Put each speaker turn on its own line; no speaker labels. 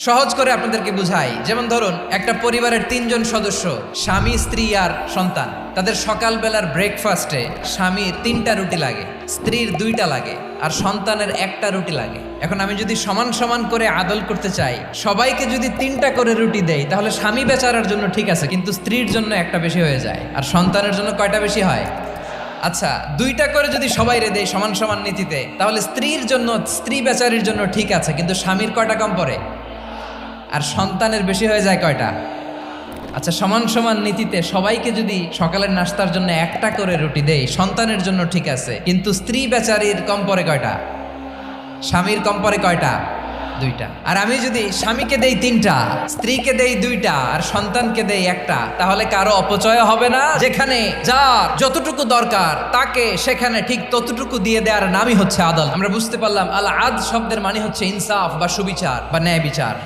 সহজ করে আপনাদেরকে বুঝাই। যেমন ধরুন, একটা পরিবারের 3 জন সদস্য, স্বামী, স্ত্রী আর সন্তান। তাদের সকালবেলার ব্রেকফাস্টে স্বামীর 3টা রুটি লাগে, স্ত্রীর 2টা লাগে, আর সন্তানের 1টা রুটি লাগে। এখন আমি যদি সমান সমান করে আদল করতে চাই, সবাইকে যদি 3টা করে রুটি দেই, তাহলে স্বামী বেচারার জন্য ঠিক আছে, কিন্তু স্ত্রীর জন্য একটা বেশি হয়ে যায়। আর সন্তানের জন্য কয়টা বেশি হয়? আচ্ছা, 2টা করে যদি সবাই দেই সমান সমান নীতিতে, তাহলে স্ত্রীর জন্য, স্ত্রী বেচারির জন্য ঠিক আছে, কিন্তু স্বামীর কয়টা কম পড়ে? আর সন্তানের বেশি হয়ে যায় কয়টা? আচ্ছা, সমান সমান নীতিতে সবাইকে যদি সকালের নাস্তার জন্য 1টা করে রুটি দেই, সন্তানের জন্য ঠিক আছে, কিন্তু স্ত্রী বেচারির কম পড়ে কয়টা? স্বামীর কম পড়ে কয়টা? 2টা। আর আমি যদি স্বামীকে দেই 3টা, স্ত্রীকে দেই 2টা, আর সন্তানকে দেই 1টা, তাহলে কারো অপচয় হবে না? যেখানে যার যতটুকু দরকার তাকে সেখানে ঠিক ততটুকু দিয়ে দেওয়ার নামই হচ্ছে আদল। আমরা বুঝতে পারলাম আল আদ শব্দের মানে হচ্ছে ইনসাফ বা সুবিচার বা ন্যায় বিচার।